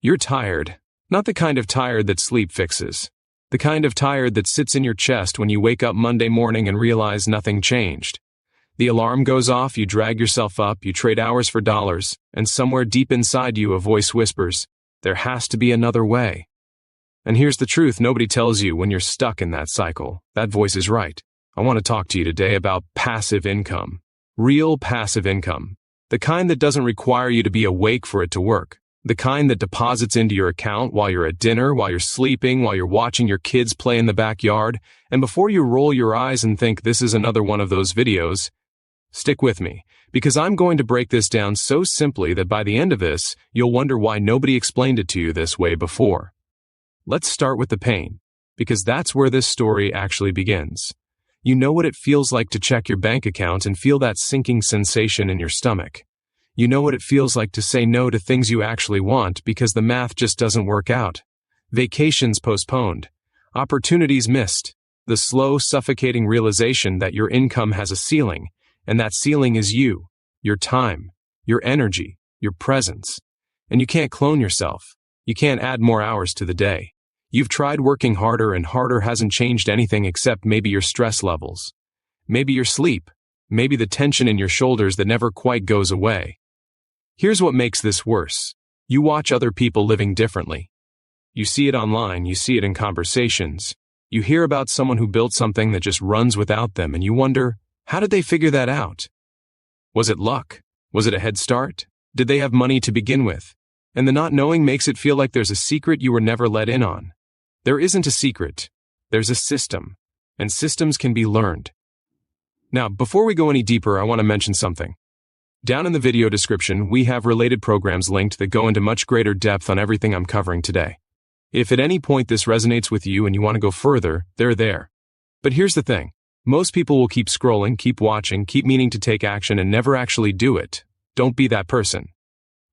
You're tired. Not the kind of tired that sleep fixes. The kind of tired that sits in your chest when you wake up Monday morning and realize nothing changed. The alarm goes off, you drag yourself up, you trade hours for dollars, and somewhere deep inside you a voice whispers, there has to be another way. And here's the truth nobody tells you when you're stuck in that cycle. That voice is right. I want to talk to you today about passive income. Real passive income. The kind that doesn't require you to be awake for it to work. The kind that deposits into your account while you're at dinner, while you're sleeping, while you're watching your kids play in the backyard, and before you roll your eyes and think this is another one of those videos, stick with me, because I'm going to break this down so simply that by the end of this, you'll wonder why nobody explained it to you this way before. Let's start with the pain, because that's where this story actually begins. You know what it feels like to check your bank account and feel that sinking sensation in your stomach. You know what it feels like to say no to things you actually want because the math just doesn't work out. Vacations postponed. Opportunities missed. The slow, suffocating realization that your income has a ceiling, and that ceiling is you, your time, your energy, your presence. And you can't clone yourself. You can't add more hours to the day. You've tried working harder and harder hasn't changed anything except maybe your stress levels. Maybe your sleep. Maybe the tension in your shoulders that never quite goes away. Here's what makes this worse. You watch other people living differently. You see it online, you see it in conversations. You hear about someone who built something that just runs without them, and you wonder, how did they figure that out? Was it luck? Was it a head start? Did they have money to begin with? And the not knowing makes it feel like there's a secret you were never let in on. There isn't a secret. There's a system. And systems can be learned. Now, before we go any deeper, I want to mention something. Down in the video description, we have related programs linked that go into much greater depth on everything I'm covering today. If at any point this resonates with you and you want to go further, they're there. But here's the thing. Most people will keep scrolling, keep watching, keep meaning to take action and never actually do it. Don't be that person.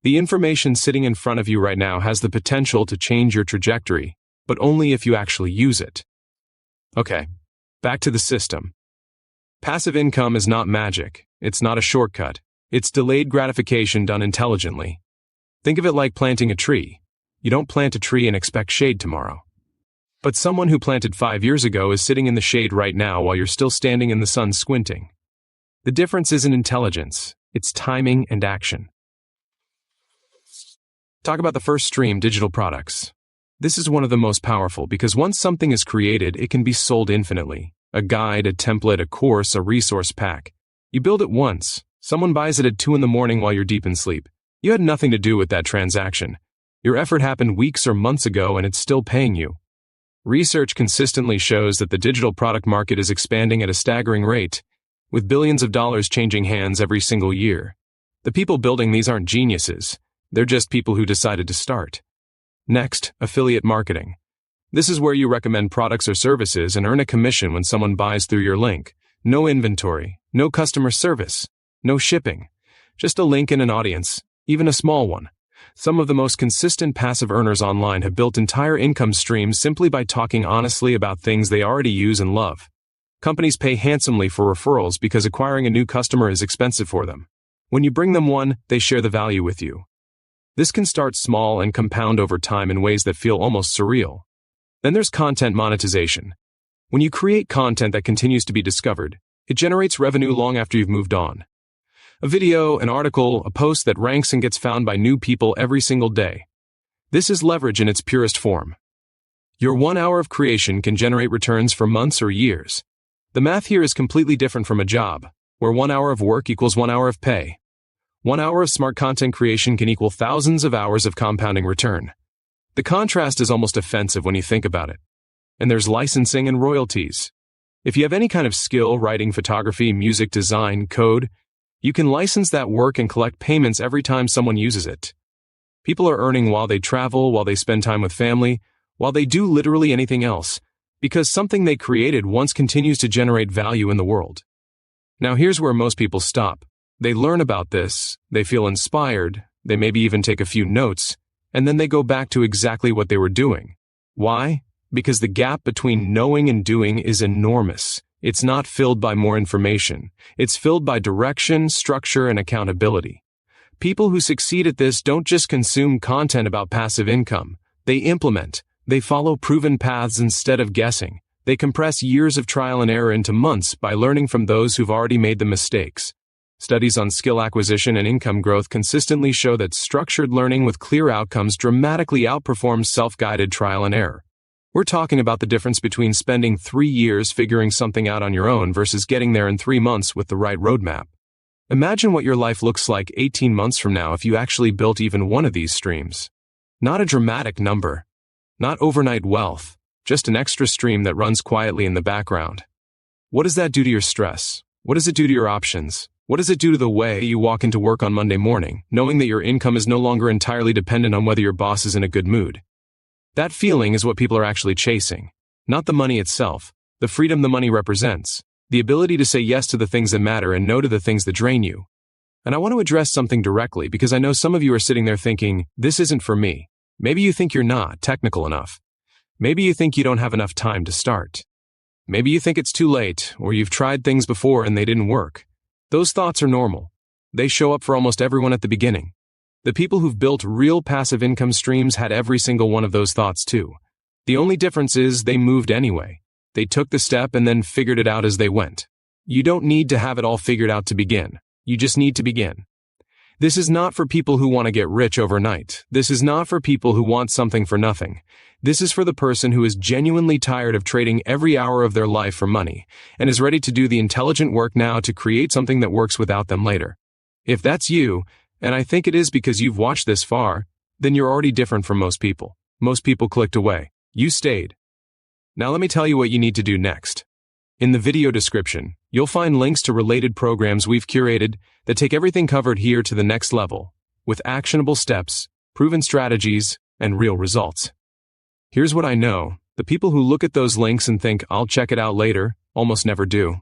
The information sitting in front of you right now has the potential to change your trajectory, but only if you actually use it. Okay, back to the system. Passive income is not magic. It's not a shortcut. It's delayed gratification done intelligently. Think of it like planting a tree. You don't plant a tree and expect shade tomorrow. But someone who planted 5 years ago is sitting in the shade right now while you're still standing in the sun squinting. The difference isn't intelligence, it's timing and action. Talk about the first stream, digital products. This is one of the most powerful because once something is created, it can be sold infinitely. A guide, a template, a course, a resource pack. You build it once. Someone buys it at 2 a.m. while you're deep in sleep. You had nothing to do with that transaction. Your effort happened weeks or months ago and it's still paying you. Research consistently shows that the digital product market is expanding at a staggering rate, with billions of dollars changing hands every single year. The people building these aren't geniuses. They're just people who decided to start. Next, affiliate marketing. This is where you recommend products or services and earn a commission when someone buys through your link. No inventory, no customer service, no shipping. Just a link and an audience, even a small one. Some of the most consistent passive earners online have built entire income streams simply by talking honestly about things they already use and love. Companies pay handsomely for referrals because acquiring a new customer is expensive for them. When you bring them one, they share the value with you. This can start small and compound over time in ways that feel almost surreal. Then there's content monetization. When you create content that continues to be discovered, it generates revenue long after you've moved on. A video, an article, a post that ranks and gets found by new people every single day. This is leverage in its purest form. Your 1 hour of creation can generate returns for months or years. The math here is completely different from a job, where 1 hour of work equals 1 hour of pay. 1 hour of smart content creation can equal thousands of hours of compounding return. The contrast is almost offensive when you think about it. And there's licensing and royalties. If you have any kind of skill, writing, photography, music, design, code, you can license that work and collect payments every time someone uses it. People are earning while they travel, while they spend time with family, while they do literally anything else, because something they created once continues to generate value in the world. Now here's where most people stop. They learn about this, they feel inspired, they maybe even take a few notes, and then they go back to exactly what they were doing. Why? Because the gap between knowing and doing is enormous. It's not filled by more information. It's filled by direction, structure, and accountability. People who succeed at this don't just consume content about passive income. They implement. They follow proven paths instead of guessing. They compress years of trial and error into months by learning from those who've already made the mistakes. Studies on skill acquisition and income growth consistently show that structured learning with clear outcomes dramatically outperforms self-guided trial and error. We're talking about the difference between spending 3 years figuring something out on your own versus getting there in 3 months with the right roadmap. Imagine what your life looks like 18 months from now if you actually built even one of these streams. Not a dramatic number. Not overnight wealth. Just an extra stream that runs quietly in the background. What does that do to your stress? What does it do to your options? What does it do to the way you walk into work on Monday morning, knowing that your income is no longer entirely dependent on whether your boss is in a good mood? That feeling is what people are actually chasing. Not the money itself, the freedom the money represents, the ability to say yes to the things that matter and no to the things that drain you. And I want to address something directly because I know some of you are sitting there thinking, this isn't for me. Maybe you think you're not technical enough. Maybe you think you don't have enough time to start. Maybe you think it's too late, or you've tried things before and they didn't work. Those thoughts are normal. They show up for almost everyone at the beginning. The people who've built real passive income streams had every single one of those thoughts too. The only difference is they moved anyway. They took the step and then figured it out as they went. You don't need to have it all figured out to begin. You just need to begin. This is not for people who want to get rich overnight. This is not for people who want something for nothing. This is for the person who is genuinely tired of trading every hour of their life for money and is ready to do the intelligent work now to create something that works without them later. If that's you, and I think it is because you've watched this far, then you're already different from most people. Most people clicked away. You stayed. Now let me tell you what you need to do next. In the video description, you'll find links to related programs we've curated that take everything covered here to the next level, with actionable steps, proven strategies, and real results. Here's what I know. The people who look at those links and think, I'll check it out later, almost never do.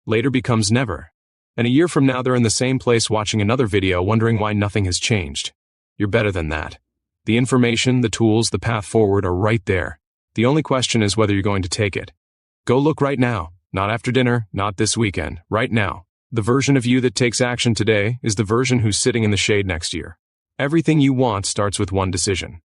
Later becomes never. And a year from now they're in the same place watching another video wondering why nothing has changed. You're better than that. The information, the tools, the path forward are right there. The only question is whether you're going to take it. Go look right now. Not after dinner, not this weekend. Right now. The version of you that takes action today is the version who's sitting in the shade next year. Everything you want starts with one decision.